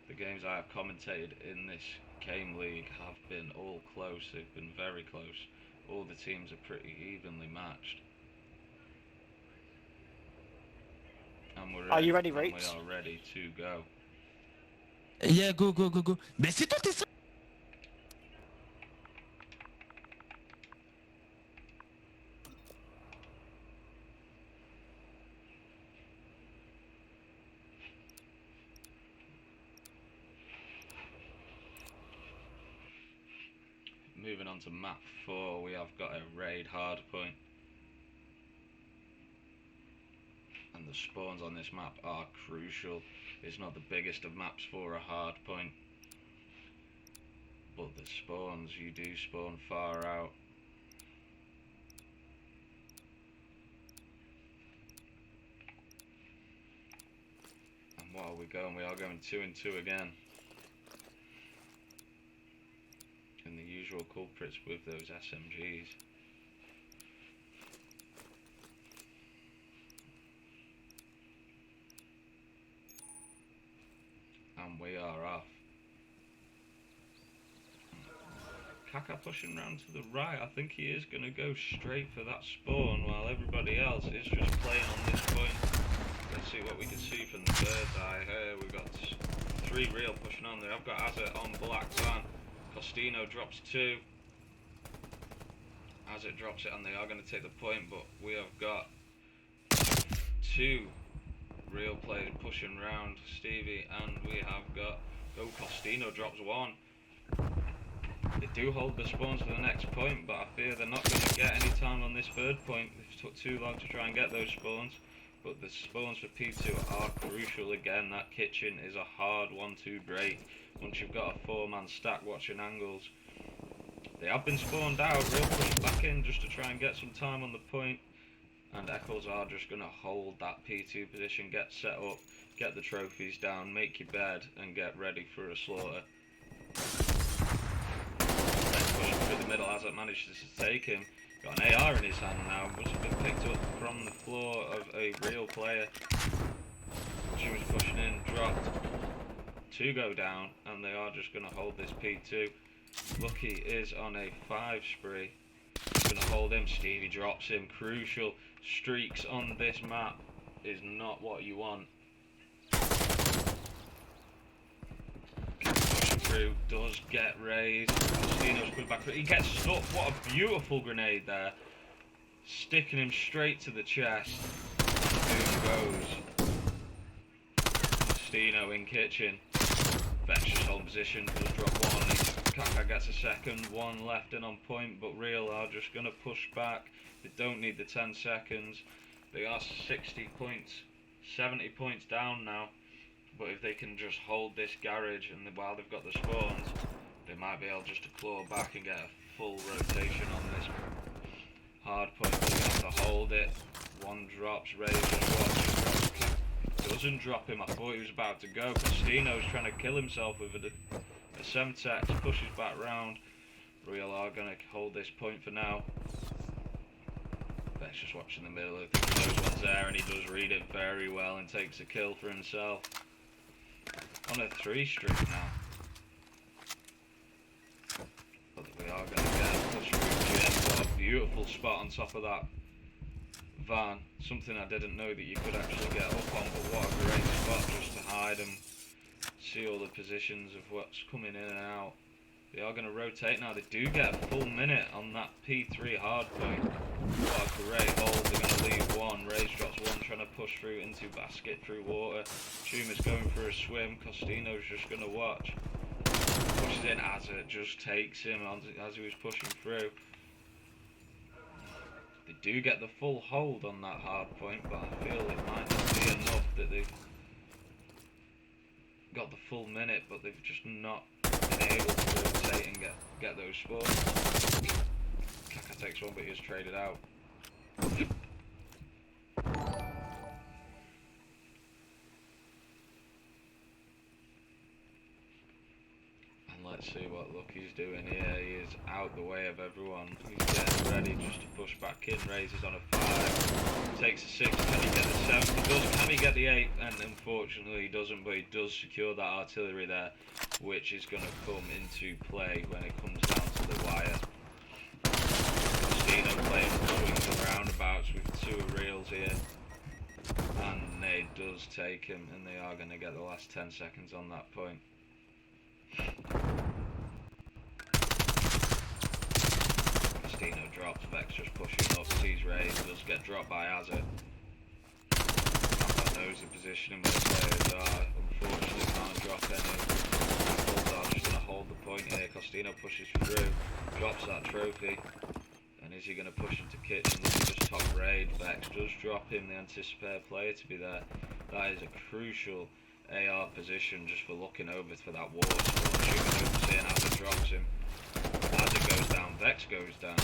A: The games I have commentated in this KAIM league have been all close. They've been very close. All the teams are pretty evenly matched, and we're
B: Are you ready, Reeks?
A: We are ready to go.
C: Yeah, go. Mais c'est toi, t'es ça.
A: Moving on to map 4, we have got a raid hardpoint. And the spawns on this map are crucial. It's not the biggest of maps for a hardpoint, but the spawns, you do spawn far out. And what are we going? We are going 2 and 2 again. And the usual culprits with those SMGs. we are off. Kaka pushing round to the right. I think he is going to go straight for that spawn while everybody else is just playing on this point. Let's see what we can see from the bird's eye here. We've got 3 real pushing on there. I've got Azet on black van. Costino drops 2. Azet drops it and they are going to take the point, but we have got 2 real players pushing round Stevie, and we have got Costino drops 1. They do hold the spawns for the next point, but I fear they're not going to get any time on this 3rd point. It took too long to try and get those spawns, but the spawns for P2 are crucial again. That kitchen is a hard one to break once you've got a 4-man stack watching angles. They have been spawned out, real pushing back in just to try and get some time on the point, and Eccles are just going to hold that P2 position, get set up, get the trophies down, make your bed, and get ready for a slaughter. Pushing through the middle, hasn't managed to take him. Got an AR in his hand now, must have been picked up from the floor of a real player. She was pushing in, dropped. 2 go down, and they are just going to hold this P2. Lucky is on a 5 spree. Going to hold him. Stevie drops him. Crucial. Streaks on this map is not what you want. Pushing through, does get raised. Costino's coming back through. He gets stuck. What a beautiful grenade there. Sticking him straight to the chest. And boom goes. Costino in kitchen. Vex just hold position. Does drop 1. Kaka gets a second, 1 left and on point, but Real are just going to push back. They don't need the 10 seconds. They are 60 points, 70 points down now, but if they can just hold this garage and while they've got the spawns, they might be able just to claw back and get a full rotation on this hard point. They're going to have to hold it. 1 drops, Razor watch. Doesn't drop him. I thought he was about to go. Costino's trying to kill himself with a 7-tax, pushes back round. Real are going to hold this point for now. Beck's just watching the middle. He knows one's there and he does read it very well and takes a kill for himself. On a 3 streak now. But we are going to get a push through Jim. What a beautiful spot on top of that van. Something I didn't know that you could actually get up on, but what a great spot just to hide and see all the positions of what's coming in and out. They are going to rotate now. They do get a full minute on that P3 hard point. What a great hold. They're going to leave 1. Rage drops 1, trying to push through into basket through water. Chuma's going for a swim. Costino's just going to watch. Pushes in as it just takes him as he was pushing through. They do get the full hold on that hard point, but I feel it might not be enough that they've got the full minute, but they've just not been able to rotate and get those spawns. Kaka takes 1, but he is traded out. And let's see what Lucky's doing here. He is out the way of everyone. He's getting ready just to push back in. Raises on a 5. Takes a 6. Can he get the 7? He does. Can he get the 8? And unfortunately he doesn't, but he does secure that artillery there, which is going to come into play when it comes down to the wire. Costino playing swings and roundabouts with 2 reals here. And they does take him, and they are going to get the last 10 seconds on that point. Costino drops, Vex just pushing up, sees Raze, does get dropped by Azet. Not knows the positioning where the players are, unfortunately can't drop any. Bulls are just going to hold the point here. Costino pushes through, drops that trophy. And is he going to push into kitchen? This is just top raid. Vex does drop him, the anticipated player to be there. That is a crucial AR position just for looking over for that wall. Seeing Azet drops him. Azet goes down, Vex goes down.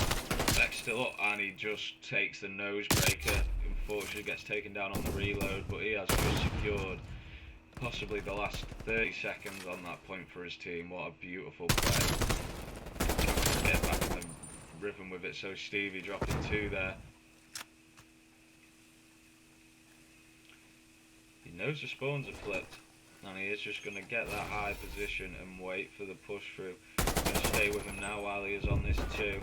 A: Vex still up and he just takes the nose breaker. Unfortunately gets taken down on the reload, but he has just secured possibly the last 30 seconds on that point for his team. What a beautiful play. Get back in the rhythm with it, so Stevie dropping 2 there. He knows the spawns are flipped. And he is just going to get that high position and wait for the push through. Going to stay with him now while he is on this 2.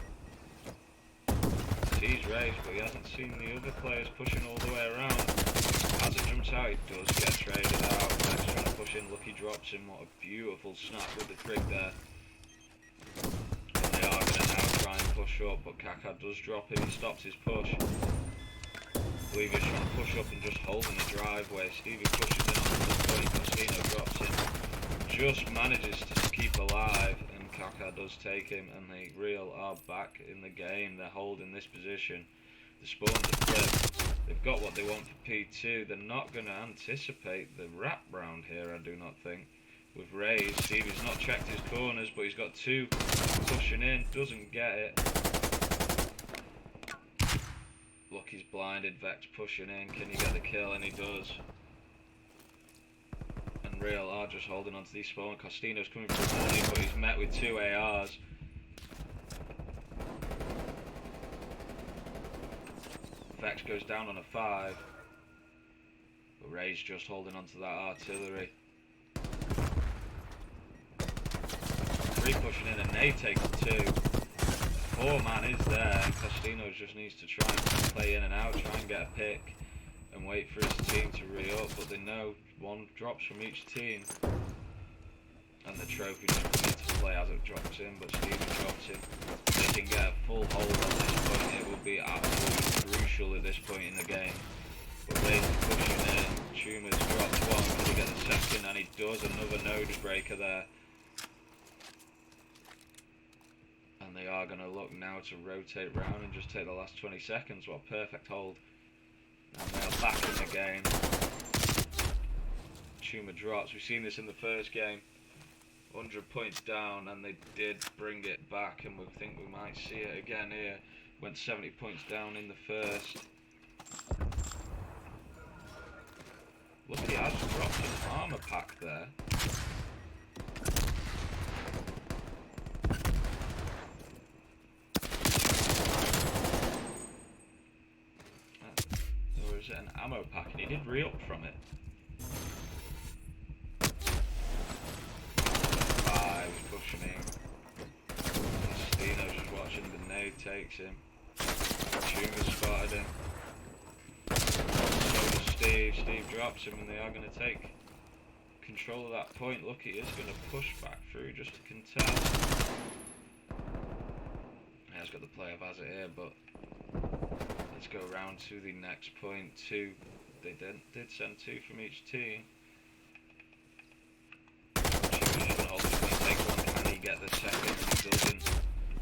A: Sees Rays, but he hasn't seen the other players pushing all the way around. As it jumps out, he does get traded out. Vex trying to push in, Lucky drops him. What a beautiful snap with the trig there. And they are going to now try and push up, but Kaka does drop him. He stops his push. Eclezya trying to push up and just holding the driveway. Stevie pushes in on the point. Costino drops him. Just manages to keep alive, and Kaka does take him, and the Real are back in the game. They're holding this position. The spawns are flipped. They've got what they want for P2. They're not going to anticipate the wrap round here, I do not think. With Rays, Stevie's not checked his corners, but he's got 2 pushing in. Doesn't get it. Lucky's blinded, Vex pushing in. Can he get the kill? And he does. And Real are just holding onto these spawn. Costino's coming for money, but he's met with 2 ARs. Vex goes down on a 5. But Ray's just holding onto that artillery. 3 pushing in, and they take the 2. 4-man is there, and Costino just needs to try and play in and out, try and get a pick, and wait for his team to re-up, but they know 1 drops from each team. And the trophy just comes into play as it drops in, but Stevie drops him. If they can get a full hold on this point, it will be absolutely crucial at this point in the game. But Ray's pushing in, Tuma's dropped 1, can he get the second? And he does, another node breaker there. And they are going to look now to rotate round and just take the last 20 seconds. What a perfect hold. And they are back in the game. Tuma drops. We've seen this in the first game. 100 points down, and they did bring it back, and we think we might see it again here. Went 70 points down in the first. Look, he has dropped an armor pack there. Or is it an ammo pack? And he did re-up from it. Pushing in. Costino's just watching, the nade takes him. Tuma spotted him. So does Steve. Steve drops him, and they are going to take control of that point. Lucky is going to push back through just to contest. He has got the play of as it here, but let's go round to the next point. 2. They did send 2 from each team. Get the second, he doesn't,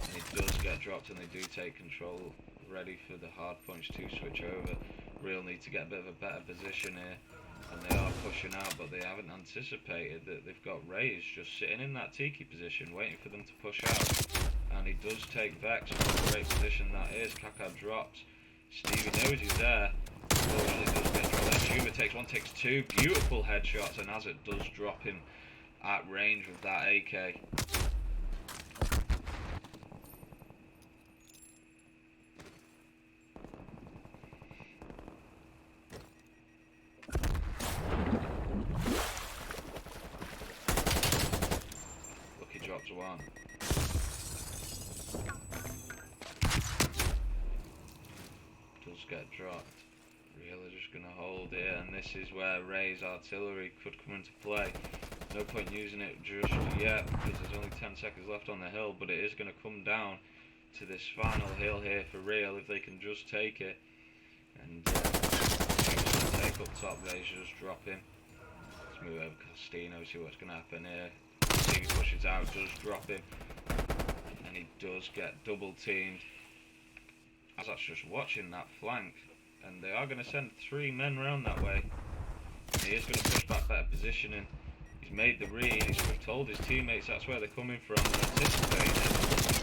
A: and he does get dropped, and they do take control, ready for the hard points to switch over. Real need to get a bit of a better position here, and they are pushing out, but they haven't anticipated that they've got Rays just sitting in that tiki position, waiting for them to push out, and he does take Vex. What a great position that is. Kaka drops. Stevie knows he's there. Unfortunately, does get dropped. Tuma takes 1, takes 2 beautiful headshots, and as it does drop him at range with that AK. Drops 1. Does get dropped. Real are just going to hold it, and this is where Ray's artillery could come into play. No point using it just yet because there's only 10 seconds left on the hill, but it is going to come down to this final hill here for Real if they can just take it. And take up top there, you should just drop him. Let's move over Costino, see what's going to happen here. He pushes out, does drop him, and he does get double teamed. As that's just watching that flank, and they are going to send 3 men round that way. And he is going to push back better positioning. He's made the read, he's told his teammates that's where they're coming from, anticipating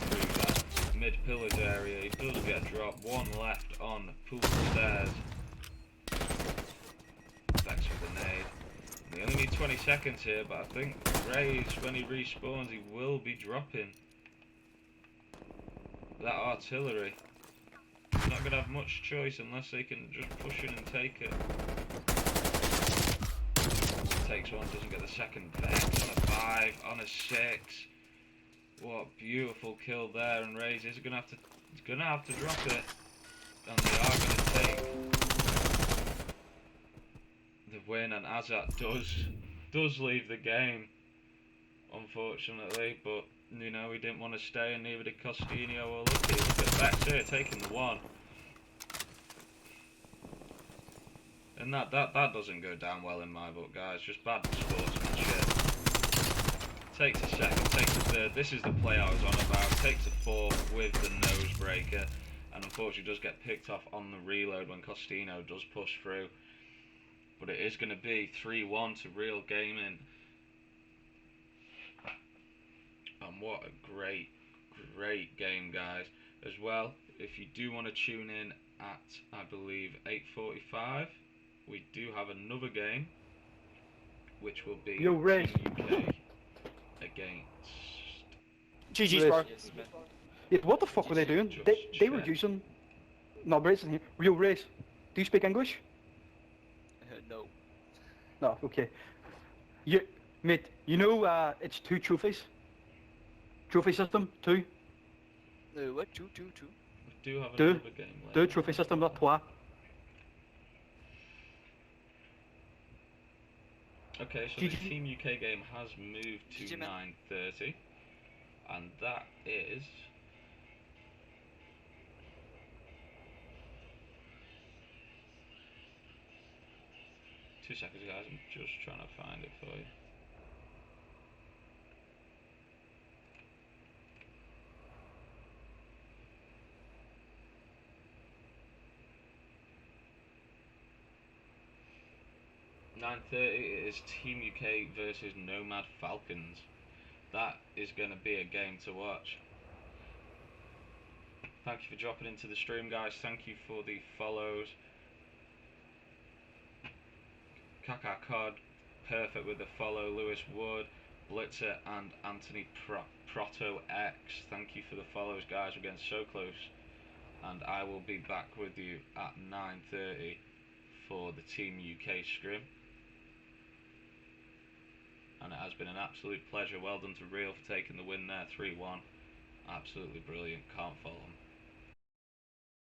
A: through that mid pillars area. He does get dropped, 1 left on the pool stairs. Vex with the nade. We only need 20 seconds here, but I think Rays, when he respawns, he will be dropping that artillery. He's not going to have much choice unless they can just push in and take it. takes one, doesn't get the second. Vex on a 5, on a 6. What a beautiful kill there, and Raze is gonna have to drop it. And they are gonna take the win, and Azat does leave the game, unfortunately, but you know, he didn't want to stay, and neither did Costinho or Lucky. Look at Vex here taking the 1. And that doesn't go down well in my book, guys. Just bad sportsmanship. Takes a second, takes a third. This is the play I was on about. Takes a 4th with the nose breaker, and unfortunately does get picked off on the reload when Costino does push through. But it is going to be 3-1 to Real Gaming. And what a great game, guys. As well, if you do want to tune in at, I believe, 8:45, we do have another game, which will be
D: Yo, Ray.
A: Team UK against...
B: GG's,
D: Race.
B: bro.
D: Yeah, what the fuck were they doing?
A: Just
D: They were
A: check.
D: using... No, Brace in here. Real Race. Do you speak English?
E: No.
D: No, okay. You, mate, you know it's 2 trophies? Trophy system, 2.
E: What? Two.
A: We do have
D: Deux.
A: another game later.
D: 2 trophy system, not 3.
A: Okay, so the
D: GG.
A: Team UK game has moved to
E: GG, man.
A: 9:30, and that is... Two seconds, guys, I'm just trying to find it for you. It is Team UK versus Nomad Falcons. That is going to be a game to watch. Thank you for dropping into the stream, guys. Thank you for the follows. Kaka Cod, perfect with the follow. Lewis Wood, Blitzer, and Anthony Proto X. Thank you for the follows, guys. We're getting so close. And I will be back with you at 9:30 for the Team UK scrim. And it has been an absolute pleasure. Well done to Real for taking the win there, 3-1. Absolutely brilliant. Can't fault them.